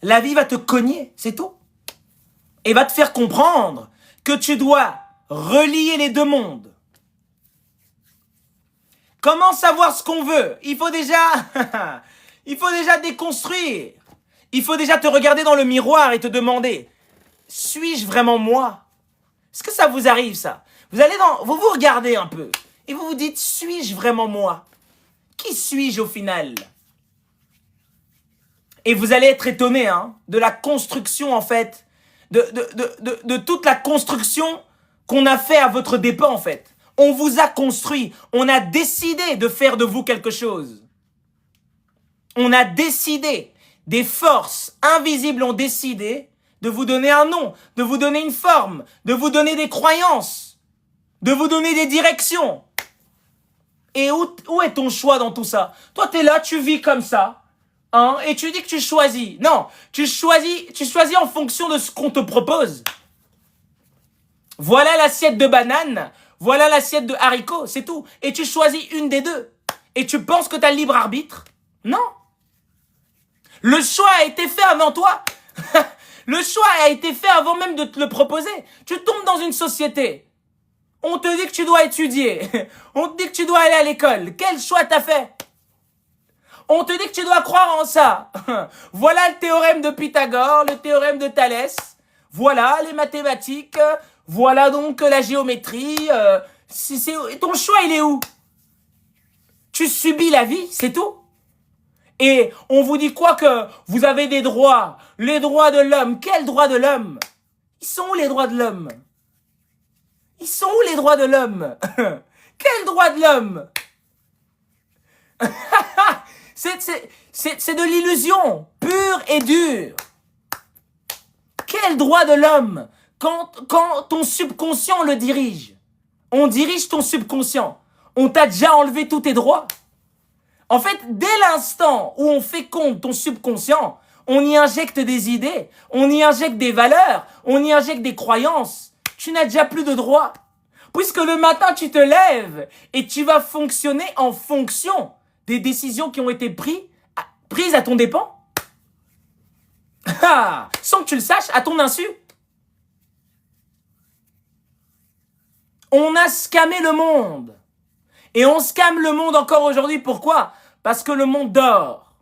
La vie va te cogner, c'est tout. Et va te faire comprendre que tu dois relier les deux mondes. Comment savoir ce qu'on veut? Il faut déjà déconstruire. Il faut déjà te regarder dans le miroir et te demander, suis-je vraiment moi? Est-ce que ça vous arrive, ça? Vous vous regardez un peu et vous vous dites, suis-je vraiment moi? Qui suis-je au final? Et vous allez être étonné de la construction, en fait, de toute la construction qu'on a fait à votre dépens, en fait. On vous a construit, on a décidé de faire de vous quelque chose. On a décidé, des forces invisibles ont décidé de vous donner un nom, de vous donner une forme, de vous donner des croyances, de vous donner des directions. Et où est ton choix dans tout ça? Toi, t'es là, tu vis comme ça, et tu dis que tu choisis. Non, tu choisis en fonction de ce qu'on te propose. Voilà l'assiette de banane, voilà l'assiette de haricots, c'est tout. Et tu choisis une des deux. Et tu penses que t'as le libre arbitre? Non. Le choix a été fait avant toi. Le choix a été fait avant même de te le proposer. Tu tombes dans une société. On te dit que tu dois étudier. On te dit que tu dois aller à l'école. Quel choix t'as fait? On te dit que tu dois croire en ça. Voilà le théorème de Pythagore, le théorème de Thalès. Voilà les mathématiques. Voilà donc la géométrie. Ton choix, il est où? Tu subis la vie, c'est tout. Et on vous dit quoi? Que vous avez des droits. Les droits de l'homme. Quels droits de l'homme? Ils sont où les droits de l'homme? Ils sont où les droits de l'homme? Quels droits de l'homme? C'est de l'illusion, pure et dure. Quel droit de l'homme? Quand ton subconscient le dirige. On dirige ton subconscient. On t'a déjà enlevé tous tes droits. En fait, dès l'instant où on féconde ton subconscient, on y injecte des idées, on y injecte des valeurs, on y injecte des croyances. Tu n'as déjà plus de droits. Puisque le matin, tu te lèves et tu vas fonctionner en fonction des décisions qui ont été prises à ton dépens. Sans que tu le saches, à ton insu. On a scammé le monde. Et on scamme le monde encore aujourd'hui. Pourquoi? Parce que le monde dort.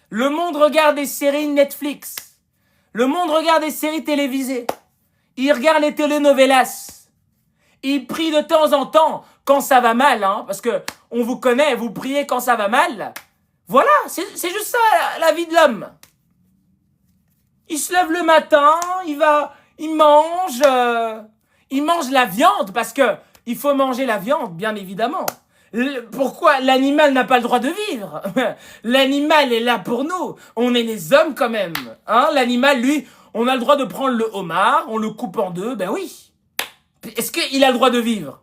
Le monde regarde des séries Netflix. Le monde regarde des séries télévisées. Il regarde les telenovelas. Il prie de temps en temps quand ça va mal. Parce que on vous connaît, vous priez quand ça va mal. Voilà, c'est juste ça la vie de l'homme. Il se lève le matin, il mange la viande parce que il faut manger la viande, bien évidemment. Pourquoi l'animal n'a pas le droit de vivre? L'animal est là pour nous. On est les hommes quand même. L'animal, lui, on a le droit de prendre le homard, on le coupe en deux, ben oui. Est-ce qu'il a le droit de vivre?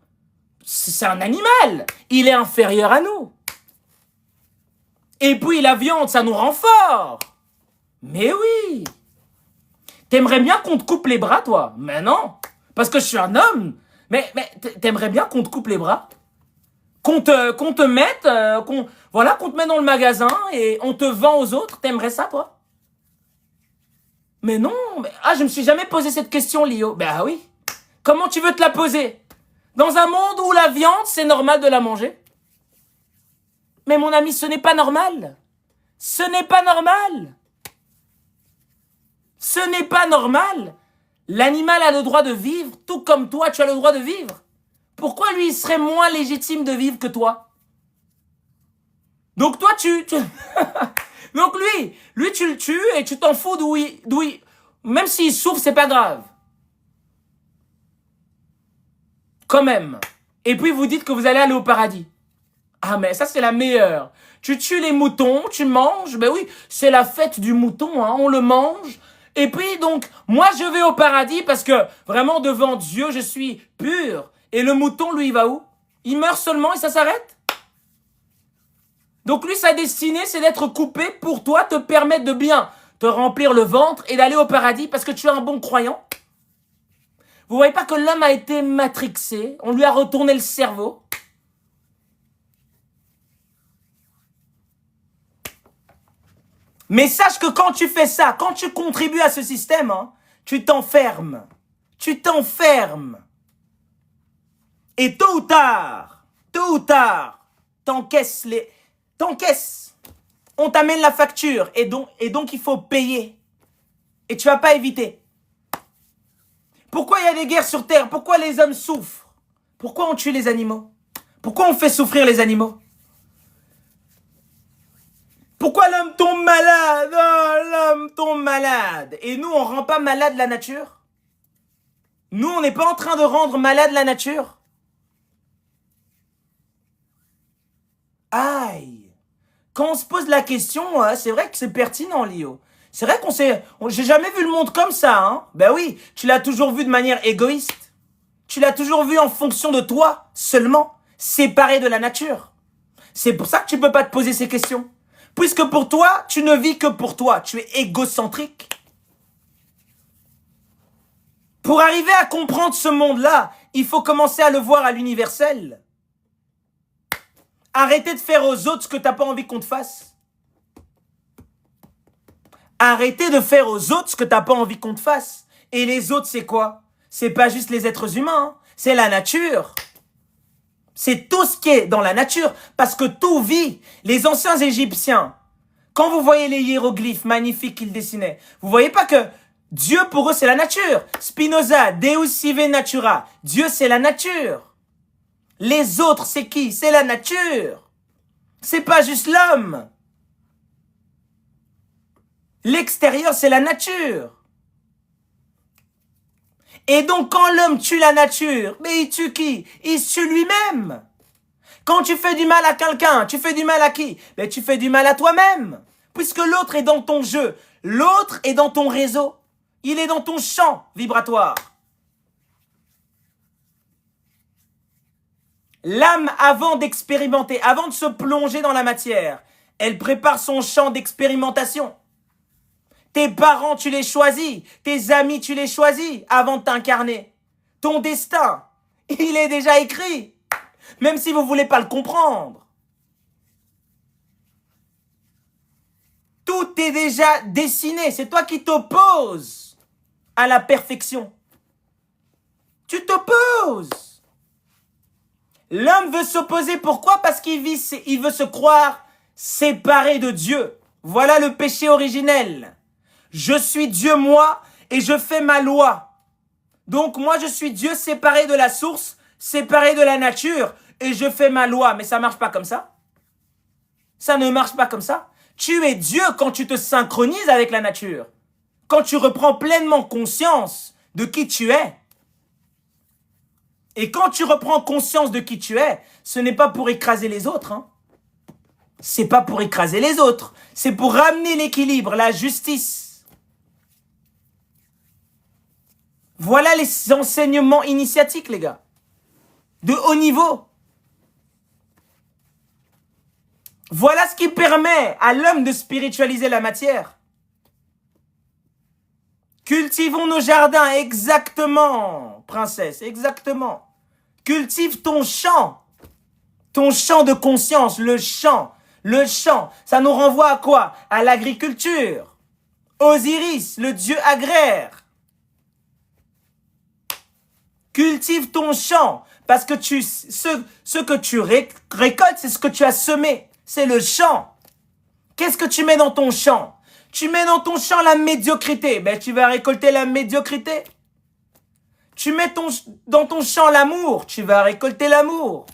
C'est un animal. Il est inférieur à nous. Et puis la viande, ça nous rend forts. Mais oui. T'aimerais bien qu'on te coupe les bras, toi? Mais non. Parce que je suis un homme. Mais t'aimerais bien qu'on te coupe les bras? Qu'on te mette, qu'on te mette dans le magasin et on te vend aux autres? T'aimerais ça, toi? Mais non. Je me suis jamais posé cette question, Lio. Ben oui. Comment tu veux te la poser? Dans un monde où la viande, c'est normal de la manger? Mais mon ami, ce n'est pas normal. Ce n'est pas normal. Ce n'est pas normal. L'animal a le droit de vivre, tout comme toi, tu as le droit de vivre. Pourquoi lui, il serait moins légitime de vivre que toi? Donc toi, Donc lui, tu le tues et tu t'en fous d'où il... Même s'il souffre, c'est pas grave. Quand même. Et puis vous dites que vous allez aller au paradis. Mais ça, c'est la meilleure. Tu tues les moutons, tu manges. Ben oui, c'est la fête du mouton, on le mange. Et puis donc, moi je vais au paradis parce que vraiment devant Dieu, je suis pur. Et le mouton, lui, il va où? Il meurt seulement et ça s'arrête? Donc lui, sa destinée, c'est d'être coupé pour toi, te permettre de bien te remplir le ventre et d'aller au paradis parce que tu es un bon croyant. Vous voyez pas que l'homme a été matrixé? On lui a retourné le cerveau. Mais sache que quand tu fais ça, quand tu contribues à ce système, hein, tu t'enfermes. Tu t'enfermes. Et tôt ou tard, t'encaisses. On t'amène la facture et donc il faut payer. Et tu vas pas éviter. Pourquoi il y a des guerres sur Terre? Pourquoi les hommes souffrent? Pourquoi on tue les animaux? Pourquoi on fait souffrir les animaux? Pourquoi l'homme tombe malade? Oh, l'homme tombe malade. Et nous, on rend pas malade la nature? Nous, on n'est pas en train de rendre malade la nature? Aïe. Quand on se pose la question, c'est vrai que c'est pertinent, Lio. C'est vrai j'ai jamais vu le monde comme ça, hein. Ben oui, tu l'as toujours vu de manière égoïste. Tu l'as toujours vu en fonction de toi, seulement, séparé de la nature. C'est pour ça que tu peux pas te poser ces questions. Puisque pour toi, tu ne vis que pour toi. Tu es égocentrique. Pour arriver à comprendre ce monde-là, il faut commencer à le voir à l'universel. Arrêtez de faire aux autres ce que tu n'as pas envie qu'on te fasse. Arrêtez de faire aux autres ce que tu n'as pas envie qu'on te fasse. Et les autres, c'est quoi? C'est pas juste les êtres humains, hein. C'est la nature. C'est tout ce qui est dans la nature, parce que tout vit. Les anciens Égyptiens, quand vous voyez les hiéroglyphes magnifiques qu'ils dessinaient, vous voyez pas que Dieu pour eux c'est la nature. Spinoza, Deus sive natura. Dieu c'est la nature. Les autres c'est qui? C'est la nature. C'est pas juste l'homme. L'extérieur c'est la nature. Et donc quand l'homme tue la nature, mais il tue qui? Il se tue lui-même. Quand tu fais du mal à quelqu'un, tu fais du mal à qui? Mais tu fais du mal à toi-même. Puisque l'autre est dans ton jeu. L'autre est dans ton réseau. Il est dans ton champ vibratoire. L'âme, avant d'expérimenter, avant de se plonger dans la matière, elle prépare son champ d'expérimentation. Tes parents, tu les choisis. Tes amis, tu les choisis avant de t'incarner. Ton destin, il est déjà écrit. Même si vous ne voulez pas le comprendre. Tout est déjà dessiné. C'est toi qui t'opposes à la perfection. Tu t'opposes. L'homme veut s'opposer. Pourquoi? Parce qu'il veut se croire séparé de Dieu. Voilà le péché originel. Je suis Dieu, moi, et je fais ma loi. Donc, moi, je suis Dieu séparé de la source, séparé de la nature, et je fais ma loi. Mais ça ne marche pas comme ça. Ça ne marche pas comme ça. Tu es Dieu quand tu te synchronises avec la nature. Quand tu reprends pleinement conscience de qui tu es. Et quand tu reprends conscience de qui tu es, ce n'est pas pour écraser les autres, hein. C'est pas pour écraser les autres. C'est pour ramener l'équilibre, la justice. Voilà les enseignements initiatiques, les gars. De haut niveau. Voilà ce qui permet à l'homme de spiritualiser la matière. Cultivons nos jardins, exactement, princesse, exactement. Cultive ton champ de conscience, le champ. Ça nous renvoie à quoi? À l'agriculture. Osiris, le dieu agraire. Cultive ton champ, parce que ce que tu récoltes, c'est ce que tu as semé. C'est le champ. Qu'est-ce que tu mets dans ton champ? Tu mets dans ton champ la médiocrité, ben tu vas récolter la médiocrité. Tu mets dans ton champ l'amour, tu vas récolter l'amour.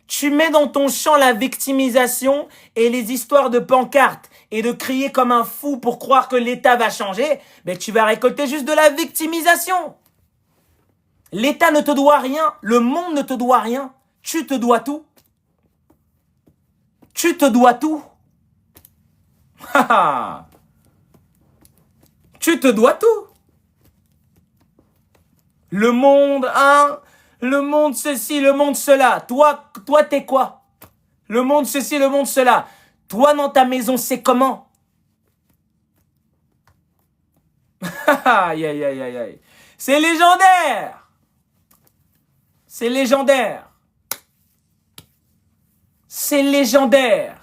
Tu mets dans ton champ la victimisation et les histoires de pancartes et de crier comme un fou pour croire que l'État va changer, ben tu vas récolter juste de la victimisation. L'État ne te doit rien, le monde ne te doit rien, tu te dois tout. Tu te dois tout. Tu te dois tout. Le monde, hein, le monde ceci, le monde cela. Toi, t'es quoi? Le monde ceci, le monde cela. Toi, dans ta maison, c'est comment? Aïe, aïe, aïe, aïe, aïe. C'est légendaire. C'est légendaire. C'est légendaire.